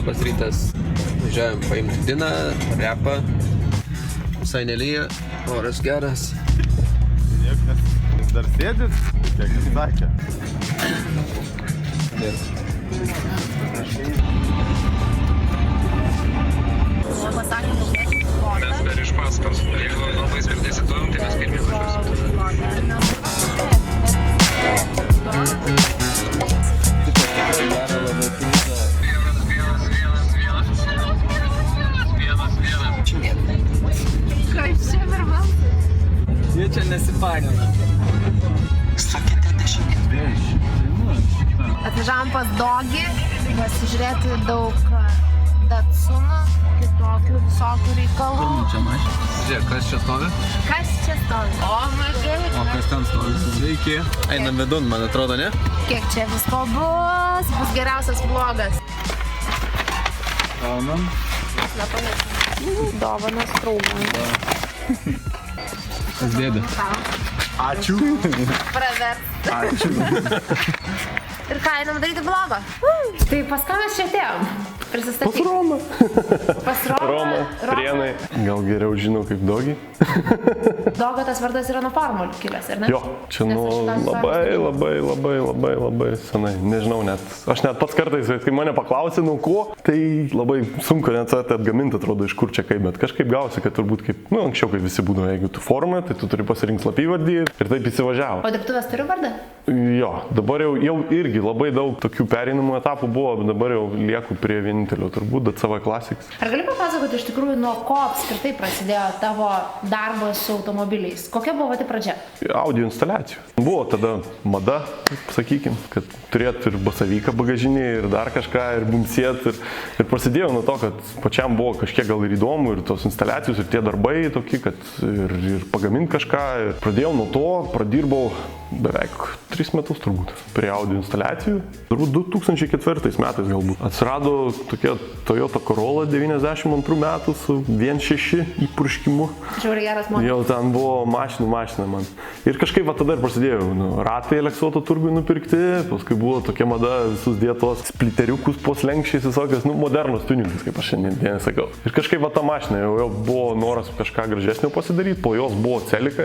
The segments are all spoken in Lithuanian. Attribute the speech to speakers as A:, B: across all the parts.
A: labas rytas. Važiuojam paimti diną, repą. Visai nelyja, oras geras.
B: Niekas dar sėdit, kiek jis sakė.
C: Mes dar iš paskos. Jeigu labai spartiai situojam, tai mes pirmie važiuosim.
D: Kas čia per balsas?
E: Jie čia nesipanina.
D: Atvažiavom pas Dogį, pasižiūrėti daug Datsunų, kitokių visokių reikalų.
E: Čia mašina.
A: Žiūrėk, kas čia stovi?
D: Kas čia stovi? O, mažai.
E: O kas ten stovi?
A: Sveiki. Einam vidun, man atrodo, ne?
D: Kiek čia visko bus? Bus geriausias vlogas.
E: Gaunam.
D: Dovanas draugui.
E: Kas dėdė?
B: Ačiū.
D: Pravers.
B: Ačiū.
D: Ir ką, einam daryti vlogą? Tai pas ką mes čia atėjom? Prisistatyk.
B: Pas Romą.
D: Pas Romą.
B: Roma, Prienai. Gal geriau žinau kaip Dogį.
D: Dogo tas vardas yra nuo formulių kilęs, ar ne?
B: Jo, čia
D: Nes
B: nu
D: aš tą
B: labai senai. Nežinau net. Aš net pats kartais, kai mane paklausė, nu ko, tai labai sunku net atgaminti, atrodo, iš kur čia kaip, bet kažkaip gausi, kad turbūt kaip, nu anksčiau, kai visi būdavo, jeigu tu formą, tai tu turi pasirinkti slapyvardį ir taip įsivažiavo.
D: O dirbtuvės turi vardą?
B: Jo, dabar jau irgi labai daug tokių pereinamų etapų buvo, bet dabar jau lieku prie vienintelio, turbūt DCV Classics.
D: Ar gali papasakoti iš tikrųjų, nuo ko apskritai prasidėjo tavo darbas su automobiliais? Kokia buvo pati pradžia?
B: Audio instaliacijų. Buvo tada mada, sakykim, kad turėtų ir basavyką bagažinį, ir dar kažką, ir bumsėt. Ir prasidėjo nuo to, kad pačiam buvo kažkiek gal ir įdomu, ir tos instaliacijos, ir tie darbai tokie, kad ir pagaminti kažką. Ir pradėjau nuo to, pradirbau beveik 3 metus turbūt prie audio instaliacijų. Turbūt 2004 metais galbūt. Atsirado tokia Toyota Corolla 92 metų su 1.6 įpurškimu.
D: Žiauriai geras modelis.
B: Jau ten buvo mašina man. Ir kažkaip va tada ir prasidėjo. Ratai Aleksoto turgui nupirkti, paskui buvo tokia mada visus dėtos spliteriukus po slenkščiais visokios, modernus tuningas, kaip aš šiandien sakau. Ir kažkaip va ta mašina, jau buvo noras kažką gražesnio pasidaryti, po jos buvo Celica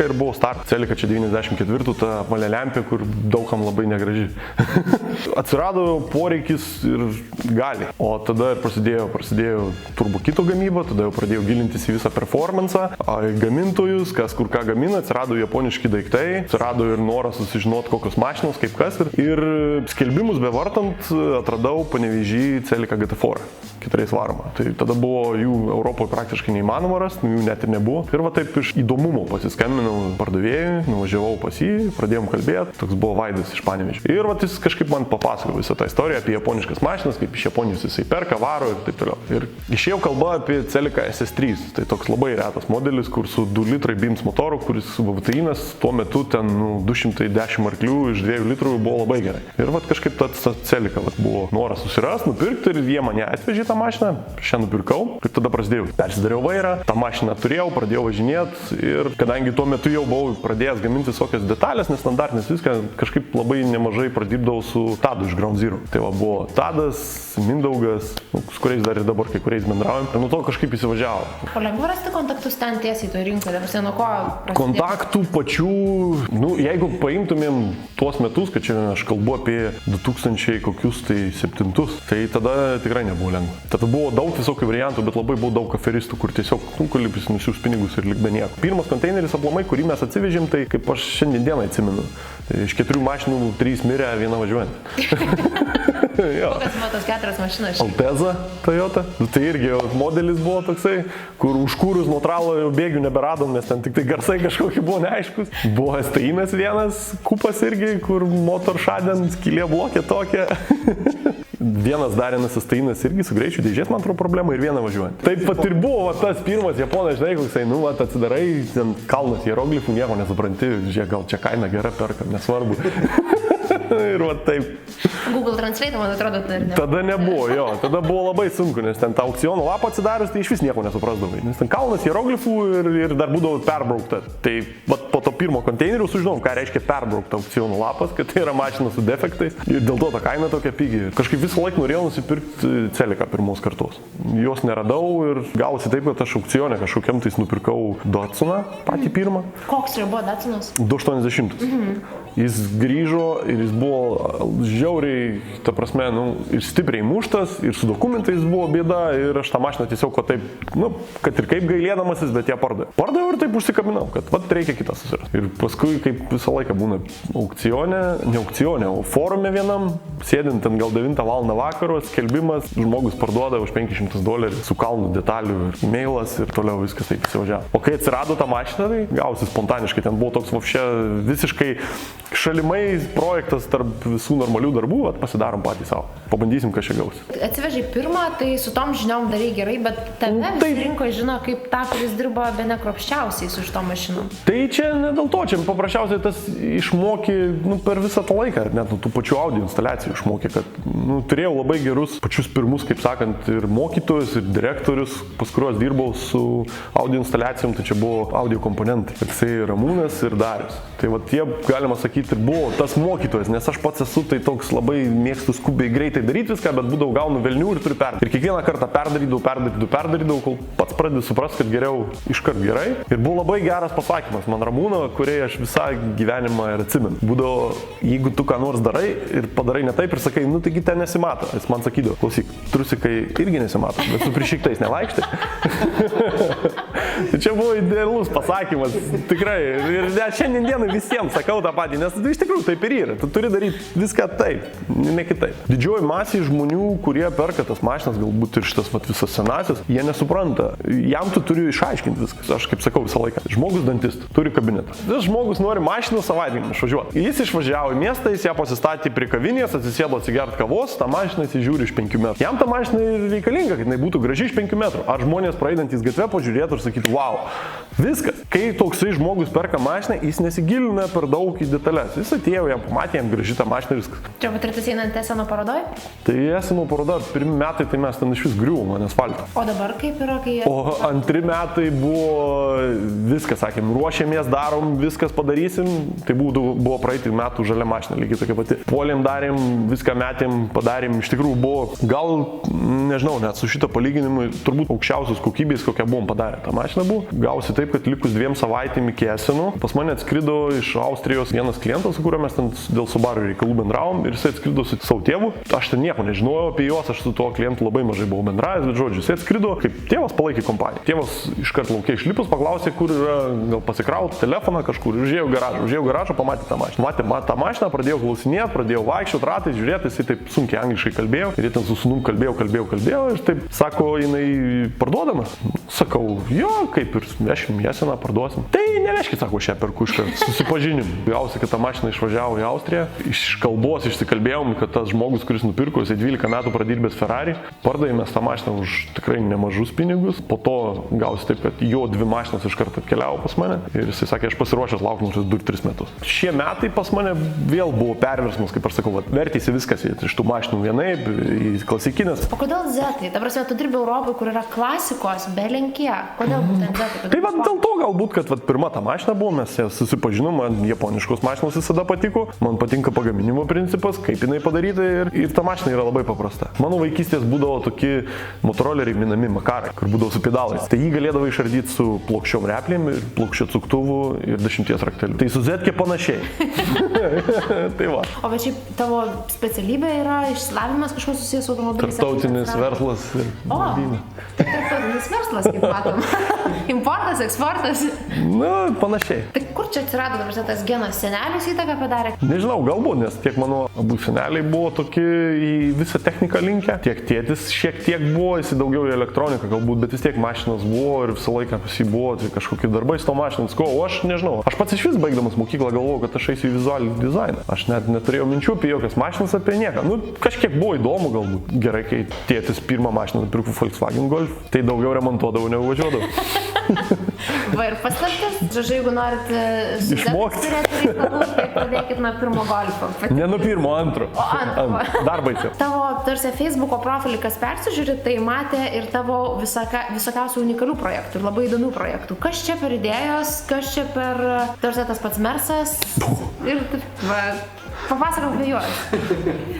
B: ir buvo Start. Celica čia 94, ta apvalė lempė, kur daugam labai negraži. Atsirado poreikis ir gali. O tada ir prasidėjo turbo kito gamyba, tada jau pradėjau gilintis į visą performansą, gamintojus, kas kur ką gamina, atsirado japoniški daiktai, atsirado ir noras susižinoti kokios mašinos, kaip kas. Ir skelbimus bevartant atradau Panevėžy Celica GT4. 4 varoma. Tai tada buvo jų Europoje praktiškai neįmanoma rasti, jų net ir nebuvo. Ir va taip iš įdomumo pasiskambinau pardavėjui, nuvažiavau pas jį, pradėjom kalbėti. Toks buvo Vaidas iš Panevėžio. Ir va jis kažkaip man papasakojo visą tą istoriją apie japoniškas mašinas, kaip iš Japonijos jisai perka, varo ir taip toliau. Ir išėjo kalba apie Celica SS3. Tai toks labai retas modelis, kur su 2 litrai BIMS motoru, kuris VVT-inas tuo metu ten 210 arklių iš 2 litrų buvo labai gerai. Ir va kažkaip tas Celica buvo noras susirasti, nupirkti ir jie mane atvežė tą mašiną, šiandien nupirkau ir tada prasidėjau. Persidariau vairą, tą mašiną turėjau, pradėjau važinėti ir kadangi tuo metu jau buvau pradėjęs gaminti visokias detalės, nestandartinės, viską kažkaip labai nemažai pradirbdavau su Tadu iš Ground Zero. Tai va buvo Tadas, Mindaugas, su kuriais dar ir dabar kai kuriais bendraujam. Ir nuo to kažkaip įsivažiavo.
D: O lengva rasti kontaktus ten tiesiai toje rinkoje, dabar nuo ko prasidėjo?
B: Kontaktų pačių, jeigu paimtumėm tuos metus, kad čia aš kalbu apie 2007, tai tada tikrai nebuvo lengva. Tada buvo daug visokių variantų, bet labai buvo daug aferistų, kur tiesiog nukalipis nusiūs pinigus ir lik be nieko. Pirmas konteineris aplamai, kurį mes atsivežėm, tai kaip aš šiandieną atsimenu. Iš 4 mašinų 3 mirė, 1 važiuojant.
D: Kokias buvo tos 4 mašinos?
B: Alteza Toyota. Tai irgi modelis buvo toksai, kur užkūrus neutralo jau bėgių neberadom, nes ten tik tai garsai kažkokie buvo neaiškus. Buvo STI-nas vienas, kupas irgi, kur motor šadien, skylė blokė tokia. Vienas Darinas STI-nas irgi su greičiu dėžės, man atrodo, problema ir 1 važiuojant. Taip pat ir buvo tas pirmas Japonas, žinai, koksai, atsidarai, ten kalnas hieroglifų, nieko nesupranti, žiūrėk, gal čia kaina gera perka, nesvarbu. Ir va taip.
D: Google Translate, man atrodo, tai ne.
B: Tada nebuvo, jo, tada buvo labai sunku, nes ten tą aukciono lapą atsidarius, tai iš vis nieko nesuprasdavai. Nes ten kalnas hieroglifų ir dar būdavo perbraukta. Tai vat, po to pirmo konteinerių sužinojau, ką reiškia perbraukta aukciono lapas, kad tai yra mašina su defektais. Ir dėl to ta kaina tokia pigi. Kažkaip visą laiką norėjau nusipirkti Celiką pirmos kartos. Jos neradau ir gavosi taip, kad aš aukcione kažkokiam tais nupirkau Datsuną, patį pirmą.
D: Koks ir buvo Datsunas?
B: 280. Jis grįžo ir jis buvo žiauriai, ta prasme, ir stipriai muštas, ir su dokumentais buvo bėda, ir aš tą mašiną tiesiog, taip, kad ir kaip gailėdamasis, bet ją pardavė. Pardavė ir taip užsikabinau, kad reikia kitą susirasti. Ir paskui, kaip visą laiką būna ne aukcione, o forume vienam, sėdint ten gal 9 val. Vakaro, skelbimas, žmogus parduoda už $500 su kalnu detalių ir mailas ir toliau viskas taip įsivažiavo. O kai atsirado ta mašina, tai gausi spontaniškai, ten buvo toks visiškai šalimai projektas tarp visų normalių darbų, pasidarom patys savo. Pabandysim, ką čia gausi.
D: Atsivežai pirmą, tai su tom žiniom darai gerai, bet tave visi rinkoje žino kaip tą, kuris dirba bene kruopščiausiai su šito mašinu.
B: Tai čia ne dėl to, čia paprasčiausiai tas išmokė per visą tą laiką, net tų pačių audio instaliacijų išmokė, kad turėjau labai gerus pačius pirmus, kaip sakant, ir mokytojus, ir direktorius, pas kuriuos dirbau su audio instaliacijom, tai čia buvo audio komponentai. Tai Ramūnas ir Darius. Tai va tie, galima sakyti, ir buvo tas mokytojas, nes aš pats esu tai toks labai mėgstu skubiai greitai daryti viską, bet būdavau gaunu velnių ir turiu perdaryti. Ir kiekvieną kartą perdarydavau, kol pats pradėjau suprasti, kad geriau iškart gerai. Ir buvo labai geras pasakymas man Ramūno, kurį aš visą gyvenimą ir atsimenu. Būdavo, jeigu tu ką nors darai ir padarai ne taip ir sakai, taigi ten nesimato. Jis man sakydavo, klausyk, trusikai irgi nesimato, bet su prišiktais nevaikštai. Tai čia buvo idealus pasakymas, tikrai. Ir šiandien dienai visiems sakau tą patį, nes iš tikrųjų taip ir yra. Tu turi daryti viską taip, ne kitaip. Didžioji masė žmonių, kurie perka tas mašinas, galbūt ir šitas visas senasis, jie nesupranta. Jam tu turi išaiškinti viskas. Aš kaip sakau visą laiką. Žmogus dantistas, turi kabinetą. Vis žmogus nori mašiną savaitgalį išvažiuoti. Jis išvažiavo į miestą, jis ją pasistatė prie kavinės, atsisėdo atsigert kavos, tą mašiną jis žiūri iš 5 metrų. Jam ta mašina reikalinga, kad jinai būtų graži iš 5 metrų. Ar žmonės praeinantys gatvę pažiūrėtų ir sakytų, wow, viskas. Kai toksai žmogus perka mašiną, jis nesigilina per daug į detalės. Jis atėjo, jam pamatė, jam graži tą mašiną ir viskas.
D: Čia patirtis einant Eseno parodoj?
B: Tai Eseno paroda, pirmi metai, tai mes ten iš vis griuvom ant asfalto.
D: O dabar kaip yra, kai...
B: O antri metai buvo viskas, sakėm, ruošiamės, darom, viskas padarysim. Tai buvo praeitį metų žalia mašina, lygiai tokia pati. Puolėm, darėm, viską metėm, padarėm. Iš tikrųjų buvo, gal, nežinau, net su šito palyginimu, turbūt aukščiausios kokybės, kokią buvom padarę. Ta mašina buvo. Gausi taip, kad likus 2 savaitėm iki Eseno, pas mane atskrido iš Austrijos vienas klientas, su kuriuo mes ten dėl Subaru reikalų bendravom ir jisai atskrido su savo tėvu. Aš ten nieko nežinojau apie juos, aš su tuo klientu labai mažai buvau bendravęs, bet žodžiu, jisai atskrido, kaip tėvas palaikė kompaniją. Tėvas iškart laukia išlipus, paklausė, kur yra, gal pasikrauti telefoną kažkur ir užėjau garažą, pamatė tą mašiną. Matė tą mašiną, pradėjau klausinėti, pradėjau vaikščioti ratais, žiūrėti, jisai taip sunkiai angliškai kalbėjo ir jie ten su sūnum kalbėjo ir taip sako, jinai parduodama. Sakau, jo, kaip ir vešim Eseną, parduosim. Tai nereiškia, sako, aš ją perku iškart. Susipažinim. Gausi, kad ta mašina išvažiavo į Austriją. Iš kalbos išsikalbėjom, kad tas žmogus, kuris nupirko, jisai 12 metų pradirbęs Ferrari, pardavėme tą mašiną už tikrai nemažus pinigus. Po to gausi taip, kad jo 2 mašinas iškart atkeliavo pas mane ir jisai sakė, aš pasiruošęs laukti 2-3 metus. Šie metai pas mane vėl buvo perversmas, kaip aš sakau, vertėsi viskas iš tų mašinų vienaip, į klasikinės.
D: O kodėl Zetai? Ta prasme, tu dirbi Europoje, kur yra klasikos, belenkie. Kodėl būtent Zetai?
B: Tai dėl to galbūt, kad pirma ta mašina buvo, mes susipažinom, man japoniškos mašinos visada patiko, man patinka pagaminimo principas, kaip jinai padaryta ir ta mašina yra labai paprasta. Mano vaikystės būdavo tokie motoroleriai minami Makarai, kur būdavo su pedalais. Tai jį galėdavo išardyti su plokščiom replėm ir plokščio atsuktuvu ir 10 raktelių. Tai su Zetkė panašiai. Tai va.
D: O bet šiaip tavo specialybė yra išsilavinimas kažkoks susijęs su automobiliais?
B: Tarptautinis verslas ir valdyba.
D: Tarptautinis verslas, kaip matom. Importas, eksportas.
B: Na, panašiai.
D: Tai kur čia atsirado dabar tas genas? Senelius įtaką padarė?
B: Nežinau, galbūt, nes tiek mano abu seneliai buvo tokie į visą techniką linkę, tiek tėtis šiek tiek buvo, jis daugiau į elektroniką galbūt, bet vis tiek mašinas buvo ir visą laiką pas jį buvo tai kažkokie darbai su to mašinas. O aš nežinau, aš pats iš vis baigdamas mokyklą galvojau, kad aš eisiu į vizualinį dizainą. Aš net neturėjau minčių apie jokias mašinas, apie nieką. Kažkiek buvo įdomu galbūt. Gerai, kai tėtis pirmą mašiną nupirko Volkswagen Golf, tai daugiau remontuodavau, negu važiuodavau.
D: Va ir paslaptis. Žodžiu, jeigu norit
B: Išmokti.
D: turėti reikalų, tai pradėkit nuo pirmo golfo.
B: Ne nuo pirmo, antro.
D: O antro.
B: Dar baisiau.
D: Tavo, tarsi, Facebook'o profilį, kas persižiūri, tai matė ir tavo visokiausių unikalių projektų ir labai įdomių projektų. Kas čia per idėjos, kas čia per, tarsi, tas pats Mersas. Ir, va, papasakok apie juos.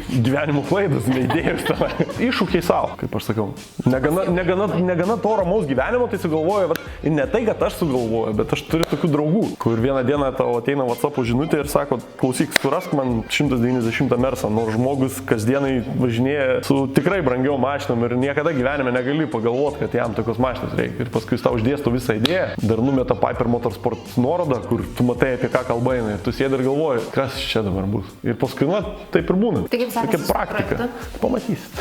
B: Gyvenimo klaidas, neidėjus tave. Iššūkiai savo, kaip aš sakau. Negana to ramaus gyvenimo, tai sugalvoju, ir ne tai, kad aš sugalvoju, bet aš turiu tokių draugų, kur vieną dieną tavo ateina WhatsApp'o žinutė ir sako, klausyk, surask man 190 Mersą, nors žmogus kasdienai važinėja su tikrai brangiom mašinom ir niekada gyvenime negali pagalvoti, kad jam tokios mašinos reikia. Ir paskui jis tau išdėsto visą idėją, dar numeta Piper Motorsport nuorodą, kur tu matai, apie ką kalba eina, ir tu sėdi ir galvoji, kas čia dabar bus. Ir paskui, taip ir būna.
D: Tai kaip sekasi
B: tokia
D: su
B: praktika.
D: projektu?
B: Pamatysit.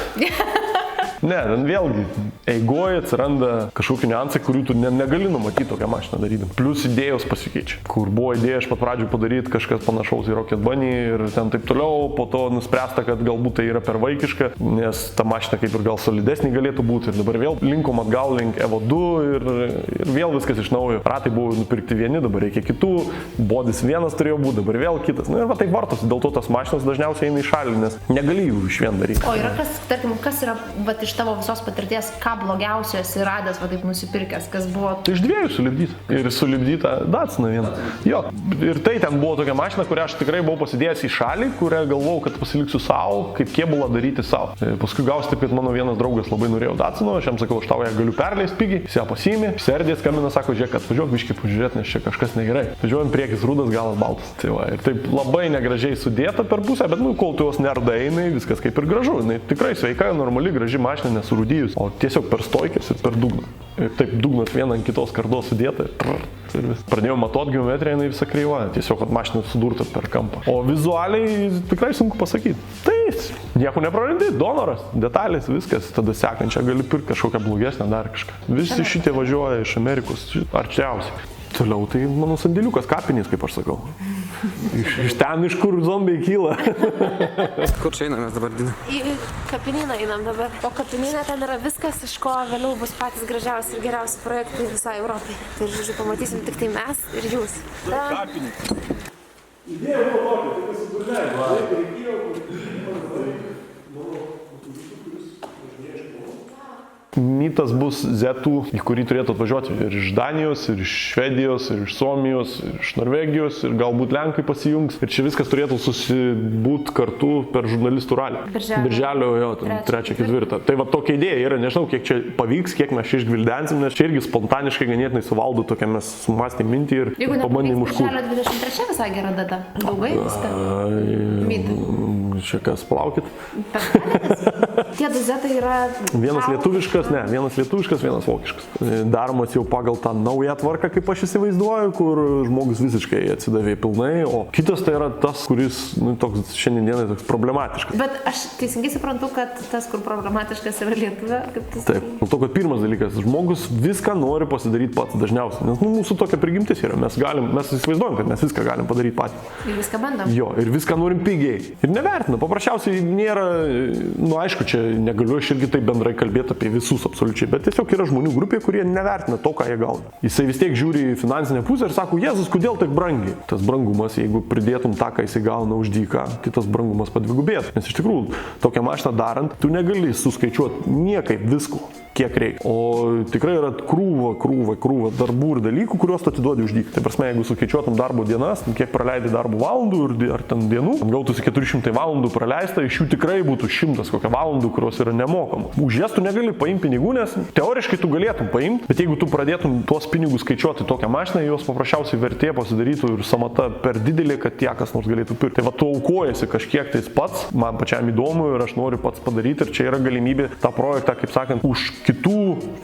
B: Ne, vėlgi, eigoje atsiranda kažkokie niuansai, kurių tu negali numatyti tokią mašiną darydami. Plius idėjos pasikeičia. Kur buvo idėja iš pat pradžių padaryti kažkas panašaus į Rocket Bunny ir ten taip toliau, po to nuspręsta, kad galbūt tai yra per vaikiška, nes ta mašina kaip ir gal solidesnė galėtų būti. Ir dabar vėl linkom atgal link Evo 2 ir vėl viskas iš naujo. Ratai buvo nupirkti vieni, dabar reikia kitų, bodis vienas turėjo būti, dabar vėl kitas. Na ir va taip vartosi, dėl to tas mašinas dažniausiai eina į šalį, nes negali jų iš vien daryti.
D: O yra kas, tarkim, kas yra iš tavo visos patirties, ką blogiausio esi radęs, va taip nusipirkęs, kas buvo...
B: Tai iš dviejų sulipdyta. Ir sulipdyta Datsuną vieną. Jo, ir tai ten buvo tokia mašina, kurią aš tikrai buvau pasidėjęs į šalį, kurią galvojau, kad pasiliksiu savo, kaip kėbulą daryti savo. Paskui gausi taip, kad mano vienas draugas labai norėjo Datsuno, aš jam sakau, aš tau ją galiu perleisti pigiai, jis ją pasiėmė, serdė skambina, sako, žiūrėk, atvažiuok biškį pažiūrėti, nes čia kažkas negerai. Važiuojam priekis rudas, galas baltas. Tai va, ir taip labai negražiai sudėta per pusę, bet kol tu jos nerdai, viskas kaip ir gražu. Tikrai sveika, normali, graži mašina, nesurūdijus, o tiesiog per stoikės ir per dugną. Ir taip dugnas vieną ant kitos kardos sudėta ir vis. Pradėjau matuoti geometriją, jinai visą kreivą, tiesiog ant mašiną sudurta per kampą. O vizualiai tikrai sunku pasakyti. Tai nieko neprarandi, donoras, detalės, viskas, tada sekančią gali pirkti kažkokią blogesnę dar kažką. Visi šitie važiuoja iš Amerikos arčiausiai. Toliau tai mano sandėliukas kapinys, kaip aš sakau. Iš ten, iš kur zombiai kyla.
E: Kur čia einame dabar, Dina?
D: Į kapinyną einam dabar. O kapinyne ten yra viskas, iš ko vėliau bus patys gražiausi ir geriausi projektai visai Europai. Tai, žodžiu, pamatysim tik tai mes ir jūs.
B: Kapinys. Idėja buvo tokia, tai pasiburlėjo. Mytas bus Zetų, į kurį turėtų atvažiuoti ir iš Danijos, ir iš Švedijos, ir iš Suomijos, ir iš Norvegijos, ir galbūt Lenkai pasijungs. Ir čia viskas turėtų susibūt kartu per žurnalistų ralį. Birželio 3-4. Tai va tokia idėja yra, nežinau, kiek čia pavyks, kiek mes čia išgvildensim, nes čia irgi spontaniškai ganėtinai suvaldo tokią mes sumastėm mintį ir pabandėm užkurti.
D: Birželio 23 visai gera data. Daugai viską. Mytai.
B: Čia kas, palaukit.
D: Tie du Zetai yra...
B: Vienas lietuviškas, vienas vokiškas. Daromas jau pagal tą naują tvarką, kaip aš įsivaizduoju, kur žmogus visiškai atsidavė pilnai, o kitas tai yra tas, kuris toks šiandienai toks problematiškas.
D: Bet aš teisingai suprantu, kad tas, kur problematiškas yra Lietuva, kaip tas...
B: Taip, dėl to, kad pirmas dalykas, žmogus viską nori pasidaryti pats dažniausiai, nes mūsų tokia prigimtis yra, mes įsivaizduojam, kad mes viską galim padaryti patys.
D: Ir viską bandom.
B: Jo, ir viską norim pigiai. Ir nevertina, paprasčiausiai nėra, aišku, čia negaliu aš irgi taip bendrai kalbėti apie visus absoliučiai, bet tiesiog yra žmonių grupė, kurie nevertina to, ką jie gauna. Jisai vis tiek žiūri į finansinę pusę ir sako, Jėzus, kodėl taip brangiai? Tas brangumas, jeigu pridėtum tą, ką jisai gauna už dyką, tai tas brangumas padvigubėtų. Nes iš tikrųjų, tokią mašiną darant, tu negali suskaičiuoti niekaip visko, kiek reikia. O tikrai yra krūva darbų ir dalykų, kuriuos tu atiduodi už dyką. Tai prasme, jeigu suskaičiuotum darbo dienas, kiek praleidai darbo valandų ar ten dienų, gautųsi 400 valandų praleista, iš jų tikrai būtų 100 kokią valandų, kurios yra nemokamos. Už jas tu negali paimti pinigų, nes teoriškai tu galėtum paimti, bet jeigu tu pradėtum tuos pinigus skaičiuoti tokią mašiną, jos paprasčiausiai vertė pasidarytų ir samata per didelė, kad tie kas nors galėtų pirkti. Tai va, tu aukojasi kažkiek tais pats, man pačiam įdomu ir aš noriu pats padaryti ir čia yra galimybė tą projektą, kaip sakant, už kitų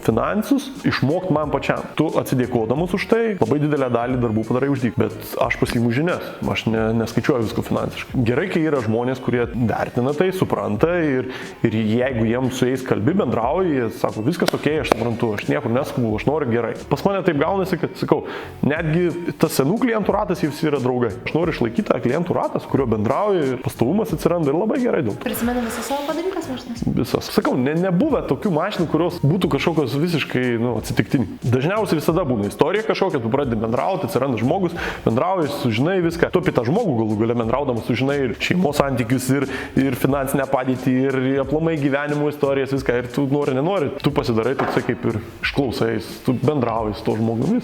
B: finansus išmokti man pačiam. Tu atsidėkodamas už tai labai didelę dalį darbų padarai už dyką, bet aš pasiimu žinias, aš neskaičiuoju visko finansiškai. Gerai, kai yra žmonės, kurie vertina tai, supranta ir jeigu jiems su jais kalbi, bendrauji, jie sako, viskas okei, aš suprantu, aš niekur neskubu, aš noriu gerai. Pas mane taip gaunasi, kad, sakau, netgi tas senų klientų ratas jie visi yra draugai. Aš noriu išlaikyti tą klientų ratą, su kuriuo bendrauju ir pastovumas atsiranda ir labai gerai dėl to.
D: Prisimenu visas savo padarinkas mašinas?
B: Visas. Sakau, nebuvę tokių mašinų, kurios būtų kažkokios visiškai atsitiktiniai. Dažniausiai visada būna istorija kažkokia, tu pradedi bendrauti, atsiranda žmogus, bendrauji, sužinai viską. Tu apie tą žmogų galų gale bendraudamas sužinai ir šeimos santykius, ir finansinę padėtį, ir aplamai gyvenimo istorijas, viską. Ir tu nenori, tu pasidarai, tu kaip ir išklausai, tu bendrauji su to žmogumi.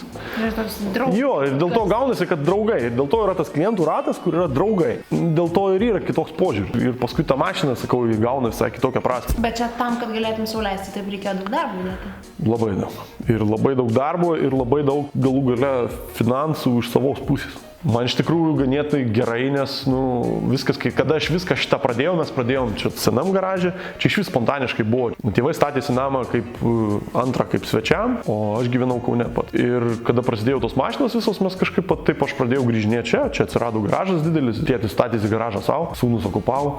B: Jo, ir dėl to gaunasi, kad draugai. Ir dėl to yra tas klientų ratas, kur yra draugai. Dėl to ir yra kitoks požiūris. Ir paskui ta mašina, sakau, gauna visai kitokią prasmę.
D: Bet čia tam, kad galėtum sau leisti, taip reikėjo daug darbo įdėti.
B: Labai daug. Ir labai daug darbo, ir labai daug galų gale finansų iš savos pusės. Man iš tikrųjų ganėtinai gerai, nes viskas, kada aš viską šitą pradėjau, mes pradėjom čia senam garaže, čia iš vis spontaniškai buvo. Tėvai statėsi namą kaip antrą kaip svečiam, o aš gyvenau Kaune pat. Ir kada prasidėjo tos mašinos visos, mes kažkaip pat taip aš pradėjau grįžinėti čia atsirado garažas didelis, tėtis statėsi garažą savo, sūnus okupavo.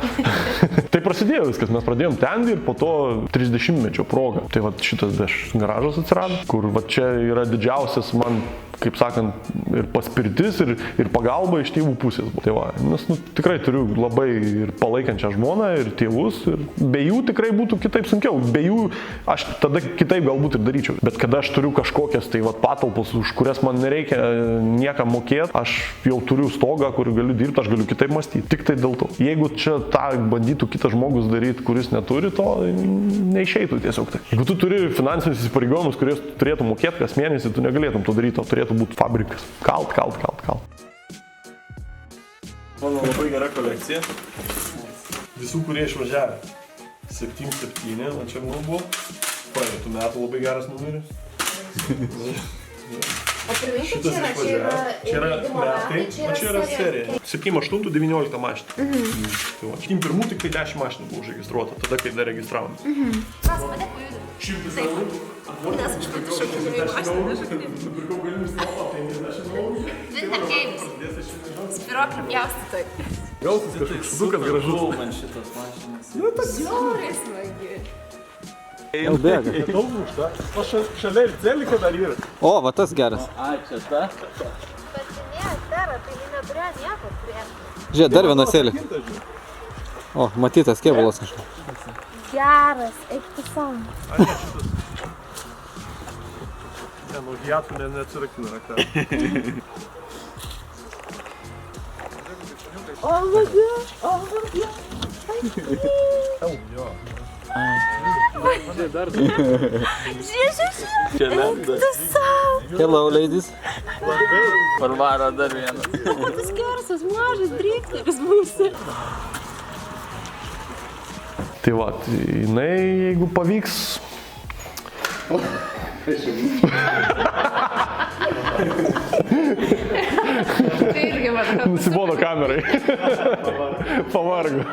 B: Tai prasidėjo viskas, mes pradėjom ten ir po to 30-mečio proga. Tai va šitas garažas atsirado, kur va čia yra didžiausias man, kaip sakant, ir paspirtis, ir pagalba iš tėvų pusės. Tai va, nes tikrai turiu labai ir palaikančią žmoną, ir tėvus, ir be jų tikrai būtų kitaip sunkiau. Be jų aš tada kitaip galbūt ir daryčiau. Bet kada aš turiu kažkokias tai va patalpos, už kurias man nereikia niekam mokėti, aš jau turiu stogą, kur galiu dirbti, aš galiu kitaip mąstyti. Tik tai dėl to. Jeigu čia tą bandytų kitas žmogus daryti, kuris neturi to, neišeitų tiesiog tai. Jeigu tu turi finansinius įsipareigojimus, kuriuos turėtų mokėti kas mėnesį, tu negalėtum to daryti, o turėtų būti fabrikas. Kalt. Mano labai gera kolekcija. Visų, kurie išvažiavę. 7-7, o čia buvo. Praeitų metų labai geras numeris.
D: O priminkit,
B: Čia yra metai, o čia yra serija. 7-8-19 mašina. Tai va, 7-1 tik tai 10 mašinų buvo užregistruota, tada kai dar registravom.
F: Kas mane pajudė? 100 eurų. Nes aš pati šokėjau mašiną nežaidėjau.
B: Nupirkau galimų stopą 50 eurų.
F: Winter Games. Spyroklį pjaustytoj.
B: Gausis kažkoks šudukas gražus.
E: Man šitas mašinas.
F: Žiauriai smagi.
E: Jau bėga.
B: Daug užta. O šalia ir celika dar yra.
E: O, va tas geras.
F: Bet ne, Tera, tai neturėjo nieko prieš.
E: Žiūrėk, dar viena sėlė. O, matytas kėbulas kažkas.
F: Geras, eik tu savo.
B: Ne, hiatų neatsirakina raktelį.
F: O, vagia, o, vagia. Žiūrėk, eik tu savo.
E: Hello, ladies.
G: Varvaro dar vienas.
F: O, tas gersas, mažas drifteris būsi.
B: Tai va, jinai, jeigu pavyks...
D: Tai irgi man.
B: Nusibodo kamerai. Pavargo.